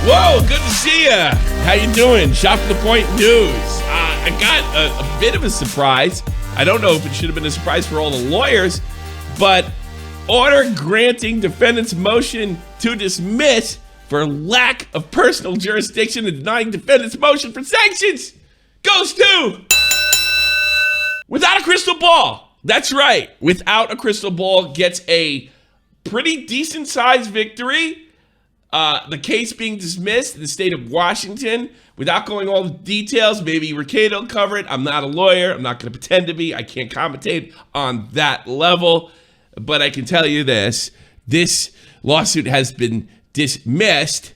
Whoa, good to see ya. How you doing? Shop to the Point News. I got a bit of a surprise. I don't know if it should have been a surprise for all the lawyers, but order granting defendant's motion to dismiss for lack of personal jurisdiction and denying defendant's motion for sanctions goes to Without a Crystal Ball. That's right. Without a Crystal Ball gets a pretty decent sized victory. The case being dismissed in the state of Washington. Without going all the details, maybe Ricardo will cover it. I'm not a lawyer. I'm not going to pretend to be. I can't commentate on that level. But I can tell you this. This lawsuit has been dismissed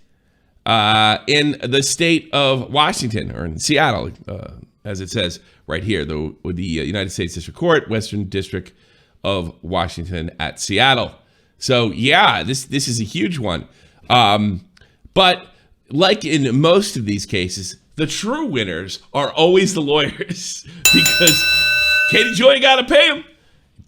in the state of Washington, or in Seattle, as it says right here, the United States District Court, Western District of Washington at Seattle. So, yeah, this is a huge one. But like in most of these cases, the true winners are always the lawyers because Katie Joy got to pay him.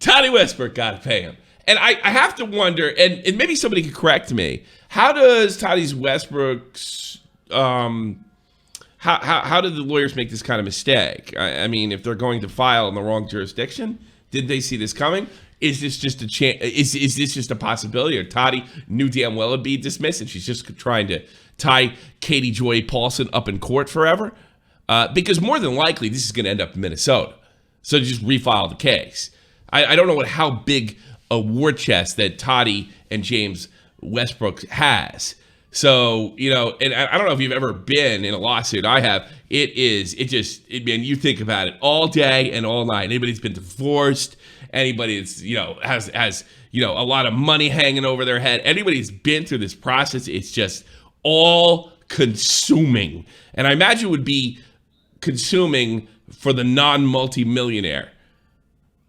Tati Westbrook got to pay him. And I have to wonder, and maybe somebody could correct me, how does Tati Westbrook's, how did the lawyers make this kind of mistake? I mean, if they're going to file in the wrong jurisdiction, did they see this coming? Is this just a chance? Is this just a possibility? Or Tati knew damn well it'd be dismissed, and she's just trying to tie Katie Joy Paulson up in court forever? Because more than likely, this is going to end up in Minnesota. So just refile the case. I don't know how big a war chest that Tati and James Westbrook has. So, you know, and I don't know if you've ever been in a lawsuit. I have. Man, you think about it all day and all night. Anybody's been divorced, anybody that's, has a lot of money hanging over their head, anybody that's been through this process, it's just all consuming. And I imagine it would be consuming for the non-multimillionaire.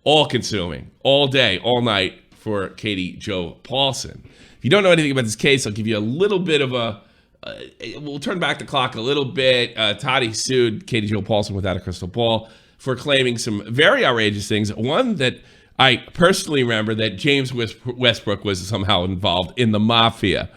All consuming, all day, all night for Katie Jo Paulson. If you don't know anything about this case, I'll give you a little bit of we'll turn back the clock a little bit. Tati sued Katie Jo Paulson without a crystal ball for claiming some very outrageous things. One that I personally remember, that James Westbrook was somehow involved in the mafia.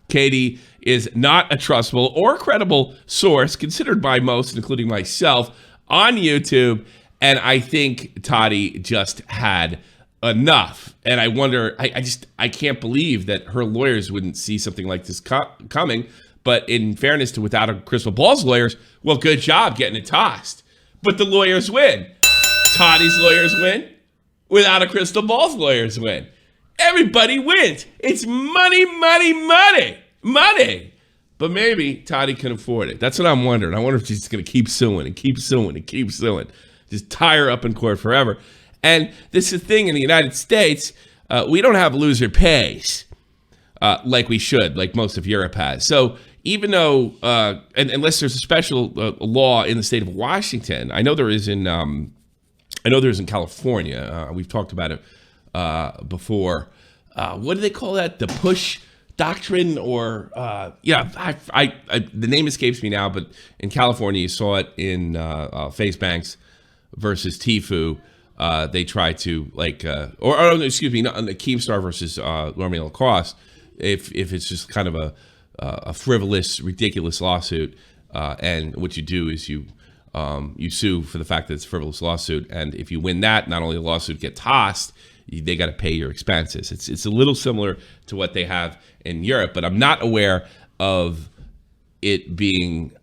Katie is not a trustable or credible source considered by most, including myself, on YouTube. And I think Tati just had enough. And I wonder, I can't believe that her lawyers wouldn't see something like this coming. But in fairness to Without a Crystal Ball's lawyers, well, good job getting it tossed. But the lawyers win. Tati's lawyers win. Without a Crystal Ball's lawyers win. Everybody wins. It's money, money, money, money. But maybe Tati can afford it. That's what I'm wondering. I wonder if she's going to keep suing and keep suing and keep suing. Just tie her up in court forever. And this is the thing in the United States, we don't have loser pays like we should, like most of Europe has. So even though, unless there's a special law in the state of Washington, I know there is in California. We've talked about it before. What do they call that? The push doctrine, or the name escapes me now. But in California, you saw it in Face Banks versus Tfue. They try to the Keemstar versus Normie Lacrosse. If it's just kind of a frivolous, ridiculous lawsuit, and what you do is you sue for the fact that it's a frivolous lawsuit, and if you win that, not only the lawsuit get tossed, they got to pay your expenses. It's a little similar to what they have in Europe, but I'm not aware of it being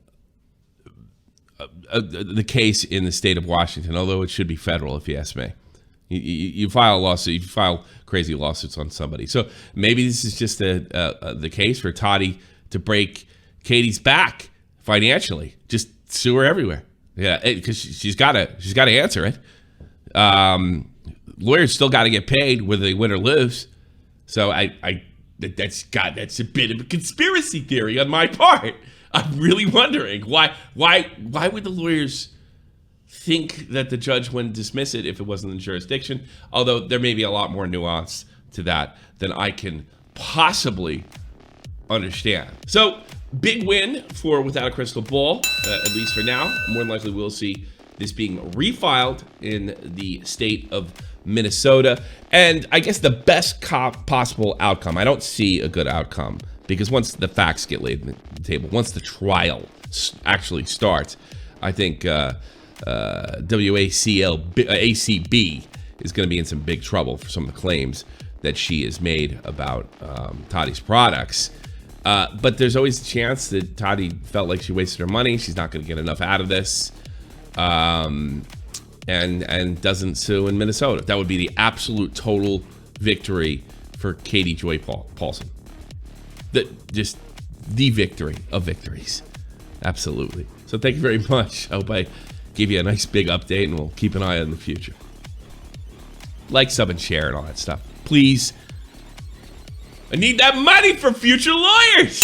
the case in the state of Washington, although it should be federal, if you ask me. You file a lawsuit, you file crazy lawsuits on somebody. So maybe this is just the case for Tati to break Katie's back financially. Just sue her everywhere. Yeah, because she's got to answer it. Lawyers still got to get paid whether they win or lose. So that's a bit of a conspiracy theory on my part. I'm really wondering why would the lawyers think that the judge wouldn't dismiss it if it wasn't in jurisdiction? Although there may be a lot more nuance to that than I can possibly understand. So big win for Without a Crystal Ball, at least for now. More than likely we'll see this being refiled in the state of Minnesota. And I guess the best possible outcome, I don't see a good outcome Because once the facts get laid on the table, once the trial actually starts, I think ACB is going to be in some big trouble for some of the claims that she has made about Tati's products. But there's always a chance that Tati felt like she wasted her money. She's not going to get enough out of this, and doesn't sue in Minnesota. That would be the absolute total victory for Katie Joy Paulson. Just the victory of victories. Absolutely. So thank you very much. I hope I gave you a nice big update, and we'll keep an eye on the future. Like, sub, and share, and all that stuff. Please. I need that money for future lawyers.